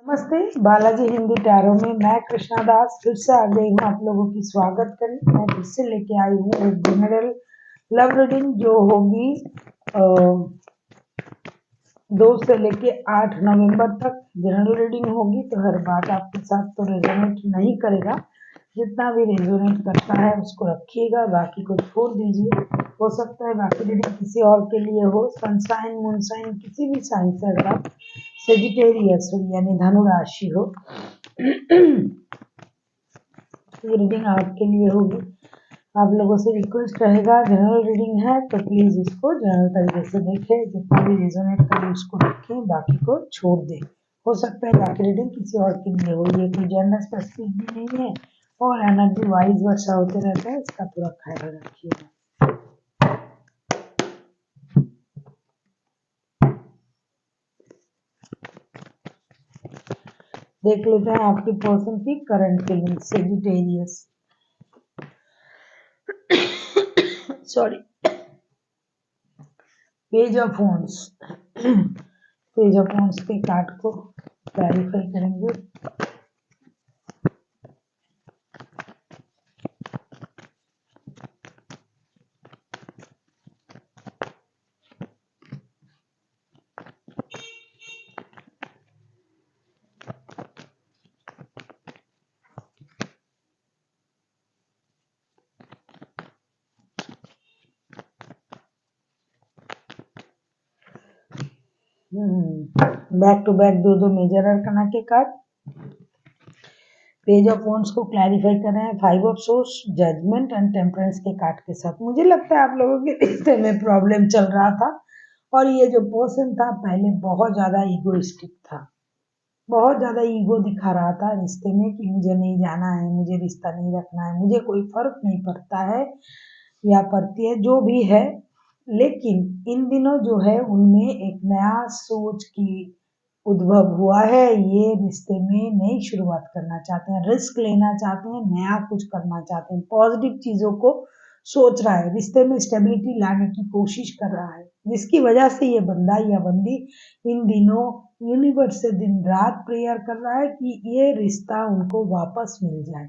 नमस्ते, बालाजी हिंदी टैरो में मैं कृष्णा दास फिर से आ गई हूँ आप लोगों की स्वागत करने। मैं फिर से लेके आई हूँ एक जनरल लव रीडिंग जो होगी 2 से लेके 8 नवंबर तक जनरल रीडिंग होगी। तो हर बात आपके साथ तो रेजोनेट नहीं करेगा, जितना भी रेजोनेट करता है उसको रखिएगा, बाकी को छोड़ दीजिए। हो सकता है बाकी रीडिंग किसी और के लिए हो, सनसाइन मूनसाइन किसी भी साइन से अगर आप सेजिटेरियस यानी धनु राशि हो ये रीडिंग आपके लिए होगी। आप लोगों से रिक्वेस्ट रहेगा, जनरल रीडिंग है तो प्लीज इसको जनरल तरीके से देखें, जितना भी रेजोनेट करे उसको रखें, बाकी को छोड़ दें। हो सकता है बाकी रीडिंग किसी और के लिए हो, ये कोई जेंडर स्पेसिफिक भी नहीं है और एनर्जी वाइज वर्षा होते रहता है, इसका पूरा ख्याल रखिएगा। देख लेते हैं आपकी पर्सन की current feeling. Sagittarius sorry, page of wands page of wands के कार्ड को क्लैरिफाई करेंगे। बैक टू बैक दो मेजर अरकाना के कार्ड पेज ऑफ वॉन्ड्स को क्लैरिफाई कर रहे हैं 5 of swords, judgement and temperance के कार्ड के साथ। मुझे लगता है आप लोगों के रिश्ते में प्रॉब्लम चल रहा था और ये जो पर्सन था पहले बहुत ज्यादा ईगोइस्टिक था, बहुत ज्यादा ईगो दिखा रहा था रिश्ते में कि मुझे नहीं जाना है, मुझे रिश्ता नहीं रखना है, मुझे कोई फर्क नहीं पड़ता है या पड़ती है जो भी है। लेकिन इन दिनों जो है उनमें एक नया सोच की उद्भव हुआ है, ये रिश्ते में नई शुरुआत करना चाहते हैं, रिस्क लेना चाहते हैं, नया कुछ करना चाहते हैं, पॉजिटिव चीजों को सोच रहा है, रिश्ते में स्टेबिलिटी लाने की कोशिश कर रहा है, जिसकी वजह से ये बंदा या बंदी इन दिनों यूनिवर्स से दिन रात प्रेयर कर रहा है कि ये रिश्ता उनको वापस मिल जाए।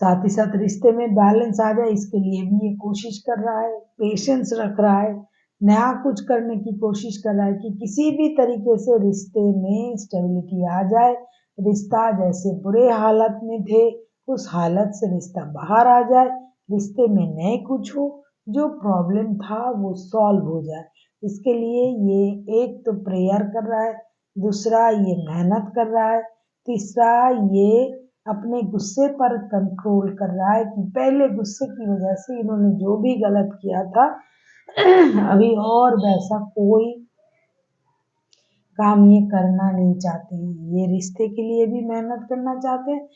साथ ही साथ रिश्ते में बैलेंस आ जाए, इसके लिए भी ये कोशिश कर रहा है, पेशेंस रख रहा है, नया कुछ करने की कोशिश कर रहा है कि किसी भी तरीके से रिश्ते में स्टेबिलिटी आ जाए, रिश्ता जैसे बुरे हालत में थे उस हालत से रिश्ता बाहर आ जाए, रिश्ते में नए कुछ हो, जो प्रॉब्लम था वो सॉल्व हो जाए। इसके लिए ये एक तो प्रेयर कर रहा है, दूसरा ये मेहनत कर रहा है, तीसरा ये अपने गुस्से पर कंट्रोल कर रहा है कि पहले गुस्से की वजह से इन्होंने जो भी गलत किया था अभी और वैसा कोई काम ये करना नहीं चाहते हैं। ये रिश्ते के लिए भी मेहनत करना चाहते हैं,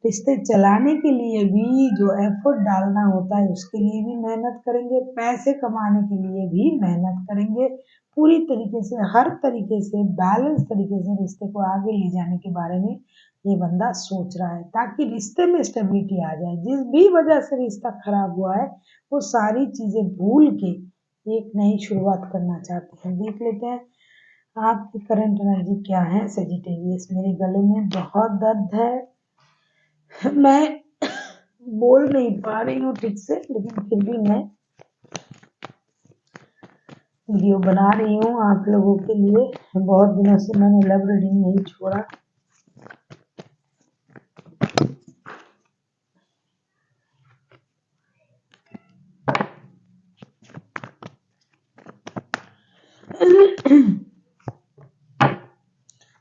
रिश्ते चलाने के लिए भी जो एफर्ट डालना होता है उसके लिए भी मेहनत करेंगे, पैसे कमाने के लिए भी मेहनत करेंगे, पूरी तरीके से हर तरीके से बैलेंस तरीके से रिश्ते को आगे ले जाने के बारे में ये बंदा सोच रहा है, ताकि रिश्ते में स्टेबिलिटी आ जाए। जिस भी वजह से रिश्ता खराब हुआ है वो सारी चीजें भूल के एक नई शुरुआत करना चाहते हैं। देख लेते हैं आपकी करंट एनर्जी क्या है सेजिटेरियस। मेरे गले में बहुत दर्द है, मैं बोल नहीं पा रही हूँ ठीक से, लेकिन फिर भी मैं वीडियो बना रही हूँ आप लोगों के लिए। बहुत दिनों से मैंने लव रीडिंग नहीं छोड़ा।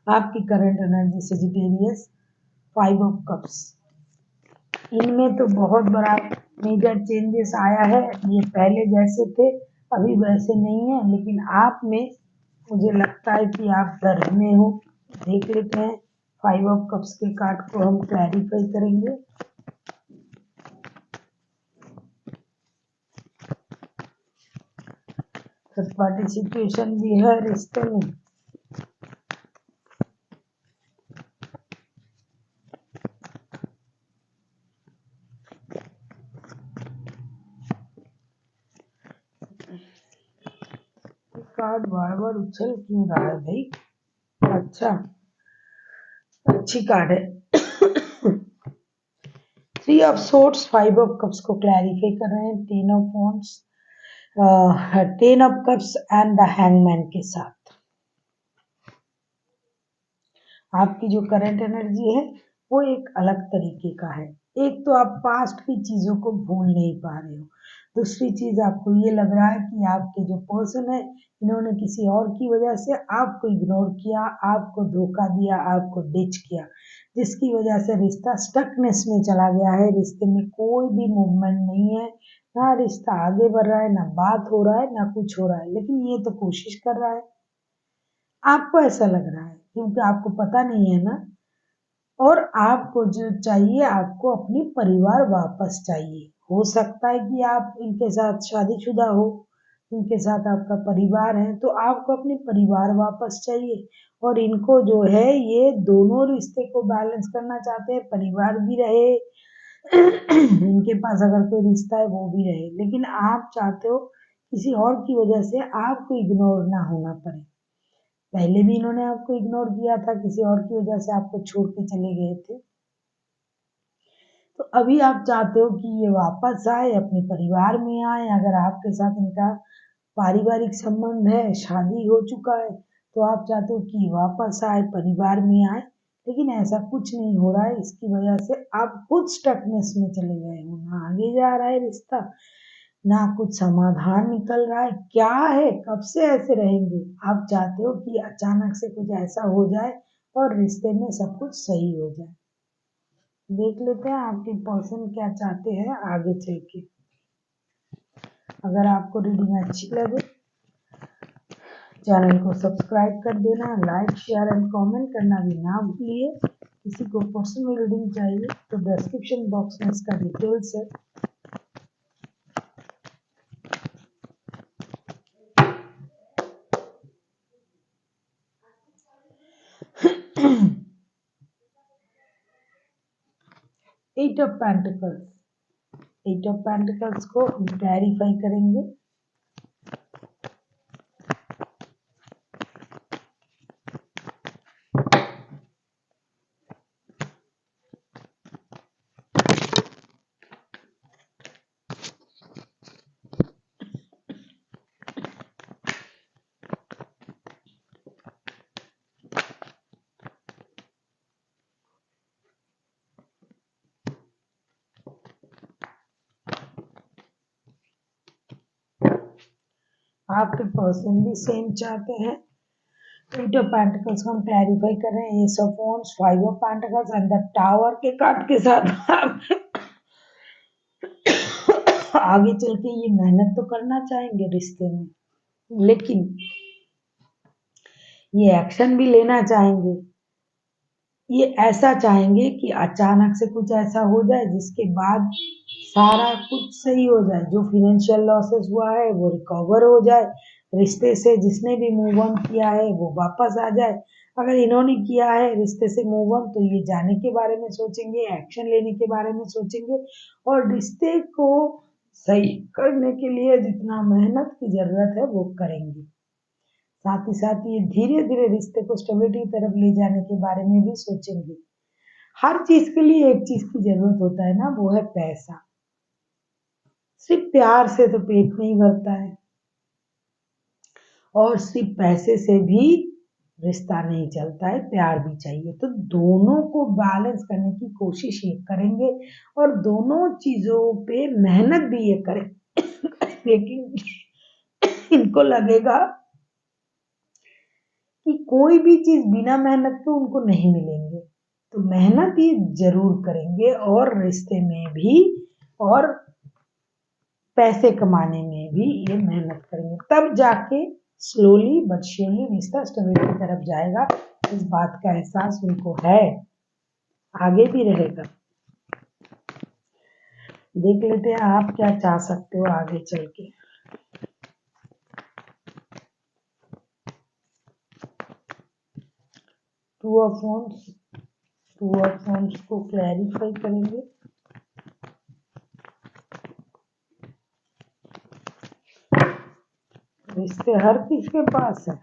आपकी current energy Sagittarius 5 of cups, इनमें तो बहुत बड़ा मेजर चेंजेस आया है, ये पहले जैसे थे अभी वैसे नहीं है, लेकिन आप में मुझे लगता है कि आप दर्द में हो। देख लेते हैं 5 ऑफ कप्स के कार्ड को हम क्लैरिफाई करेंगे। थर्ड पार्टी सिचुएशन भी है रिश्ते में, कार्ड बार बार उछल क्यों रहा है भाई। अच्छा, अच्छी कार्ड है। Three of swords, five of cups को क्लैरिफाई कर रहे हैं, ten of wands, ten of cups and the hangman के साथ। आपकी जो करंट एनर्जी है वो एक अलग तरीके का है। एक तो आप पास्ट की चीजों को भूल नहीं पा रहे हो, दूसरी चीज आपको ये लग रहा है कि आपके जो पर्सन है इन्होंने किसी और की वजह से आपको इग्नोर किया, आपको धोखा दिया, आपको डिच किया, जिसकी वजह से रिश्ता स्टकनेस में चला गया है। रिश्ते में कोई भी मूवमेंट नहीं है, ना रिश्ता आगे बढ़ रहा है, ना बात हो रहा है, ना कुछ हो रहा है, लेकिन ये तो कोशिश कर रहा है। आपको ऐसा लग रहा है क्योंकि आपको पता नहीं है ना। और आपको जो चाहिए, आपको अपनी परिवार वापस चाहिए। हो सकता है कि आप इनके साथ शादीशुदा हो, इनके साथ आपका परिवार है, तो आपको अपनी परिवार वापस चाहिए। और इनको जो है ये दोनों रिश्ते को बैलेंस करना चाहते हैं, परिवार भी रहे, इनके पास अगर कोई रिश्ता है वो भी रहे, लेकिन आप चाहते हो किसी और की वजह से आपको इग्नोर ना होना पड़े। पहले भी इन्होंने आपको इग्नोर किया था, किसी और की वजह से आपको छोड़ के चले गए थे। तो अभी आप चाहते हो कि ये वापस आए, अपने परिवार में आए। अगर आपके साथ इनका पारिवारिक संबंध है, शादी हो चुका है, तो आप चाहते हो कि वापस आए, परिवार में आए, लेकिन ऐसा कुछ नहीं हो रहा है। इसकी वजह से आप खुद स्टकनेस में चले गए हो, ना आगे जा रहा है रिश्ता, ना कुछ समाधान निकल रहा है। क्या है, कब से ऐसे रहेंगे? आप चाहते हो कि अचानक से कुछ ऐसा हो जाए और रिश्ते में सब कुछ सही हो जाए। देख लेते हैं आपके पर्सन क्या चाहते हैं आगे चल के। अगर आपको रीडिंग अच्छी लगे, चैनल को सब्सक्राइब कर देना, लाइक शेयर एंड कमेंट करना भी ना भूलिए। किसी को पर्सनल रीडिंग चाहिए तो डिस्क्रिप्शन बॉक्स में इसका डिटेल्स है। Eight of pentacles, eight of pentacles को हम क्लैरिफाई करेंगे। आपके पर्सन भी सेम चाहते हैं। एट ऑफ पेंटिकल्स को हम क्लैरिफाई कर रहे हैं, S of wands, five of pentacles and the tower के कार्ड के साथ आप आगे चल के ये मेहनत तो करना चाहेंगे रिश्ते में, लेकिन ये एक्शन भी लेना चाहेंगे। ये ऐसा चाहेंगे कि अचानक से कुछ ऐसा हो जाए जिसके बाद सारा कुछ सही हो जाए, जो फाइनेंशियल लॉसेस हुआ है वो रिकवर हो जाए, रिश्ते से जिसने भी मूव ऑन किया है वो वापस आ जाए। अगर इन्होंने किया है रिश्ते से मूव ऑन तो ये जाने के बारे में सोचेंगे, एक्शन लेने के बारे में सोचेंगे, और रिश्ते को सही करने के लिए जितना मेहनत की जरूरत है वो करेंगे। साथ ही साथ ये धीरे धीरे रिश्ते को स्टेबिलिटी की तरफ ले जाने के बारे में भी सोचेंगे। हर चीज के लिए एक चीज की जरूरत होता है ना, वो है पैसा। सिर्फ प्यार से तो पेट नहीं भरता है, और सिर्फ पैसे से भी रिश्ता नहीं चलता है, प्यार भी चाहिए। तो दोनों को बैलेंस करने की कोशिश ये करेंगे, और दोनों चीजों पे मेहनत भी ये करें। लेकिन इनको लगेगा कि कोई भी चीज बिना मेहनत के उनको नहीं मिलेंगे, तो मेहनत ये जरूर करेंगे, और रिश्ते में भी और पैसे कमाने में भी ये मेहनत करेंगे, तब जाके स्लोली बट श्योरली रिश्ता स्टेबिलिटी की तरफ जाएगा। इस बात का एहसास उनको है, आगे भी रहेगा। देख लेते हैं आप क्या चाह सकते हो आगे चल के। Two of wands, two of wands को क्लैरिफाई करेंगे। रिश्ते हर किसी के पास है।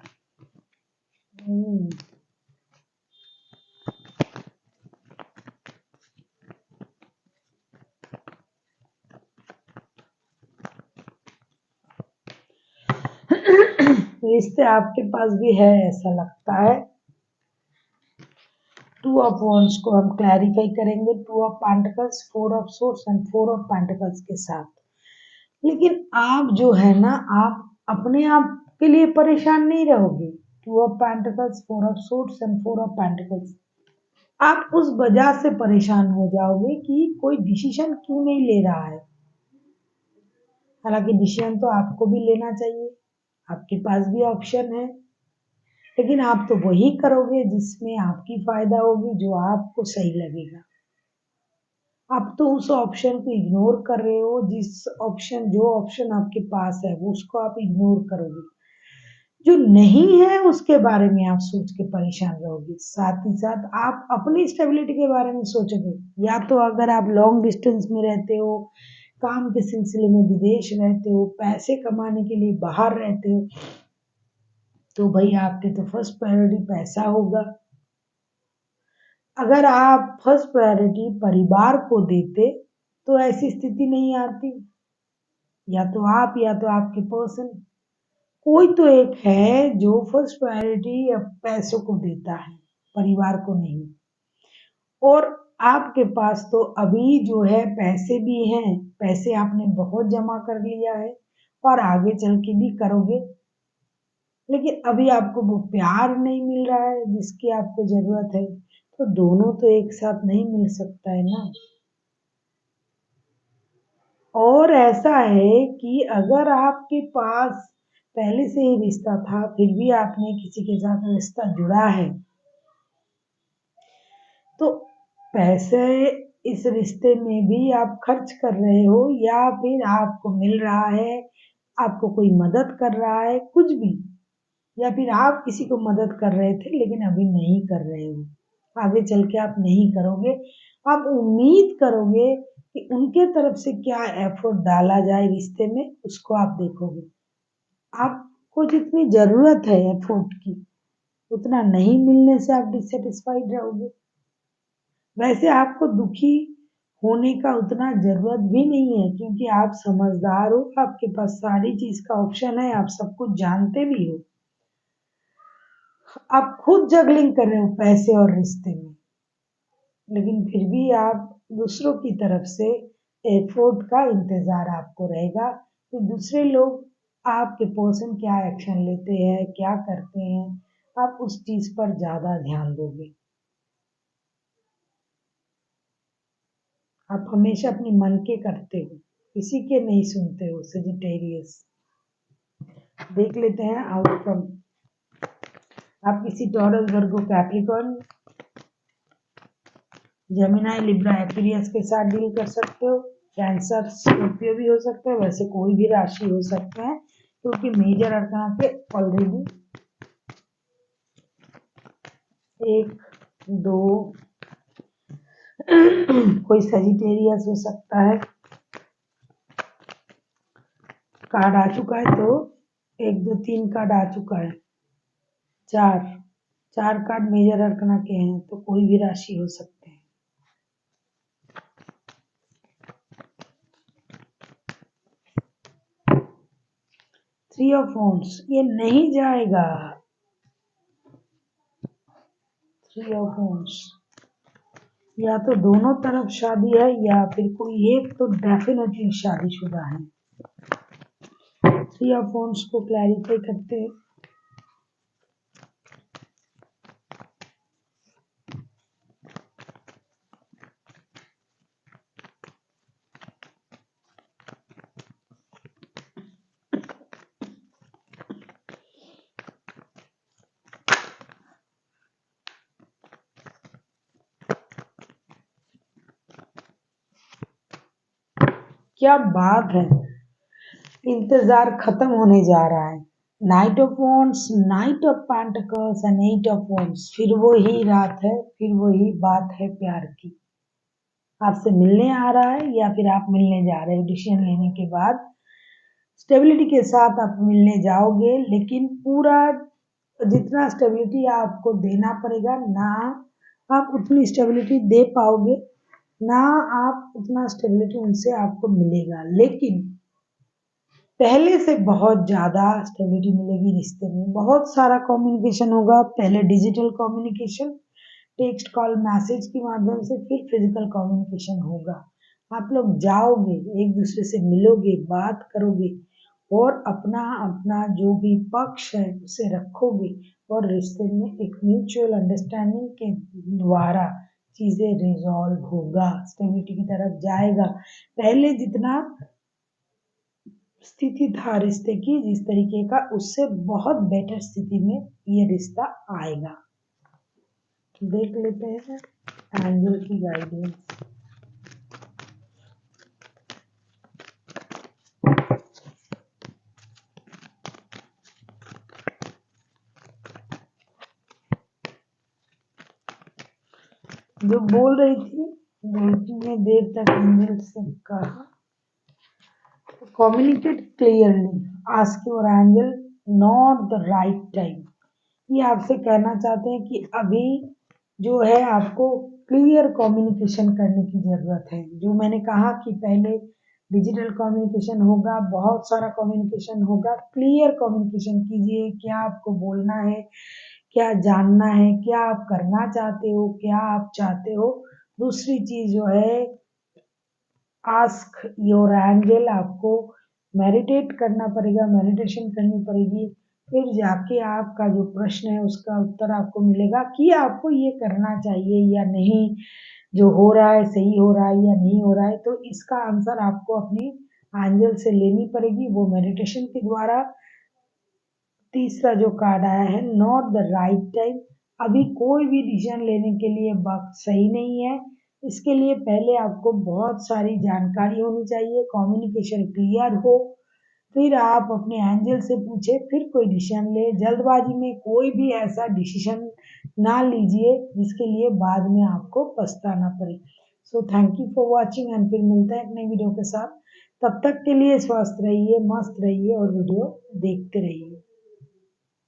रिश्ते आपके पास भी है ऐसा लगता है। टू ऑफ वॉन्ड्स को हम क्लैरिफाई करेंगे, two of pentacles, four of source and four of pentacles के साथ। लेकिन आप जो है ना, आप अपने आप के लिए परेशान नहीं रहोगे। Two of pentacles, four of source and four of pentacles, आप उस वजह से परेशान हो जाओगे कि कोई डिसीजन क्यों नहीं ले रहा है। हालांकि डिसीजन तो आपको भी लेना चाहिए, आपके पास भी ऑप्शन है, लेकिन आप तो वही करोगे जिसमें आपकी फायदा होगी, जो आपको सही लगेगा। आप तो उस ऑप्शन को इग्नोर कर रहे हो, जो ऑप्शन आपके पास है वो उसको आप इग्नोर करोगे। जो नहीं है उसके बारे में आप सोच के परेशान रहोगे। साथ ही साथ आप अपनी स्टेबिलिटी के बारे में सोचोगे। या तो अगर आप लॉन्ग डिस्टेंस में रहते हो, काम के सिलसिले में विदेश रहते हो, पैसे कमाने के लिए बाहर रहते हो, तो भाई आपकी तो फर्स्ट प्रायोरिटी पैसा होगा। अगर आप फर्स्ट प्रायोरिटी परिवार को देते तो ऐसी स्थिति नहीं आती। या तो आप या तो आपके पर्सन, कोई तो एक है जो फर्स्ट प्रायोरिटी पैसों को देता है, परिवार को नहीं। और आपके पास तो अभी जो है पैसे भी हैं, पैसे आपने बहुत जमा कर लिया है और आगे चल के भी करोगे, लेकिन अभी आपको वो प्यार नहीं मिल रहा है जिसकी आपको जरूरत है। तो दोनों तो एक साथ नहीं मिल सकता है ना। और ऐसा है कि अगर आपके पास पहले से ही रिश्ता था, फिर भी आपने किसी के साथ रिश्ता जुड़ा है, तो पैसे इस रिश्ते में भी आप खर्च कर रहे हो या फिर आपको मिल रहा है, आपको कोई मदद कर रहा है, कुछ भी, या फिर आप किसी को मदद कर रहे थे लेकिन अभी नहीं कर रहे हो, आगे चल के आप नहीं करोगे। आप उम्मीद करोगे कि उनके तरफ से क्या एफर्ट डाला जाए रिश्ते में, उसको आप देखोगे। आपको जितनी जरूरत है एफर्ट की, उतना नहीं मिलने से आप डिससेटिस्फाइड रहोगे। वैसे आपको दुखी होने का उतना जरूरत भी नहीं है, क्योंकि आप समझदार हो, आपके पास सारी चीज का ऑप्शन है, आप सब कुछ जानते भी हो। आप खुद जगलिंग कर रहे हो पैसे और रिश्ते में, लेकिन फिर भी आप दूसरों की तरफ से एफर्ट का इंतजार आपको रहेगा कि दूसरे लोग, आपके पर्सन क्या एक्शन लेते हैं, क्या करते हैं, आप उस चीज पर ज्यादा ध्यान दोगे। आप हमेशा अपने मन के करते हो, किसी के नहीं सुनते हो। सजिटेरियस, देख लेते हैं आउटकम। आप किसी टॉरस, वर्गो, कैप्रिकॉर्न, जेमिनाई, लिब्रा, एक्वेरियस के साथ डील कर सकते हो। कैंसर, स्कॉर्पियो भी हो सकता है, वैसे कोई भी राशि हो सकते हैं, क्योंकि मेजर अर्थना के ऑलरेडी 1, 2 कोई सजिटेरियस हो सकता है। कार्ड आ चुका है, तो 1, 2, 3 कार्ड आ चुका है। 4 कार्ड मेजर अर्थना के हैं, तो कोई भी राशि हो सकते हैं। थ्री ऑफ वॉन्ड्स, ये नहीं जाएगा। थ्री ऑफ वॉन्ड्स, या तो दोनों तरफ शादी है या फिर कोई एक तो डेफिनेटली शादीशुदा है। थ्री ऑफ वॉन्ड्स को क्लैरिफाई करते हैं। क्या बात है, इंतजार खत्म होने जा रहा है। Knight of wands, knight of pentacles and eight of wands, फिर वही रात है, फिर वही बात है प्यार की। आपसे मिलने आ रहा है या फिर आप मिलने जा रहे हो। डिसीजन लेने के बाद स्टेबिलिटी के साथ आप मिलने जाओगे, लेकिन पूरा जितना स्टेबिलिटी आपको देना पड़ेगा ना, आप उतनी स्टेबिलिटी दे पाओगे, ना आप उतना स्टेबिलिटी उनसे आपको मिलेगा। लेकिन पहले से बहुत ज़्यादा स्टेबिलिटी मिलेगी रिश्ते में, बहुत सारा कम्युनिकेशन होगा। पहले digital communication, text call message के माध्यम से, फिर फिजिकल कम्युनिकेशन होगा। आप लोग जाओगे, एक दूसरे से मिलोगे, बात करोगे और अपना अपना जो भी पक्ष है उसे रखोगे और रिश्ते में एक म्यूचुअल अंडरस्टैंडिंग के द्वारा चीज़ें रिजॉल्व होगा, स्टेबिलिटी की तरफ जाएगा। पहले जितना स्थिति था रिश्ते की जिस तरीके का, उससे बहुत बेटर स्थिति में ये रिश्ता आएगा। देख लेते हैं एंजल की गाइडेंस। जो बोल रही थी, बोलती में देर तक एंजल से कहा, communicate clearly, ask your angel not the right time. ये आपसे कहना चाहते हैं कि अभी जो है आपको क्लियर कम्युनिकेशन करने की ज़रूरत है। जो मैंने कहा कि पहले डिजिटल कम्युनिकेशन होगा, बहुत सारा कम्युनिकेशन होगा, क्लियर कम्युनिकेशन कीजिए। क्या आपको बोलना है, क्या जानना है, क्या आप करना चाहते हो, क्या आप चाहते हो। दूसरी चीज़ जो है, आस्क योर एंजल, आपको मेडिटेट करना पड़ेगा, मेडिटेशन करनी पड़ेगी। फिर जाके आपका जो प्रश्न है उसका उत्तर आपको मिलेगा कि आपको ये करना चाहिए या नहीं, जो हो रहा है सही हो रहा है या नहीं हो रहा है। तो इसका आंसर आपको अपनी एंजल से लेनी पड़ेगी, वो मेडिटेशन के द्वारा। तीसरा जो कार्ड आया है, नॉट द राइट टाइम, अभी कोई भी डिसीजन लेने के लिए वक्त सही नहीं है। इसके लिए पहले आपको बहुत सारी जानकारी होनी चाहिए, कम्युनिकेशन क्लियर हो, फिर आप अपने एंजल से पूछे, फिर कोई डिसीजन ले। जल्दबाजी में कोई भी ऐसा डिसीजन ना लीजिए जिसके लिए बाद में आपको पछताना पड़े। So thank you for watching and फिर मिलते हैं एक नई वीडियो के साथ। तब तक के लिए स्वस्थ रहिए, मस्त रहिए और वीडियो देखते रहिए।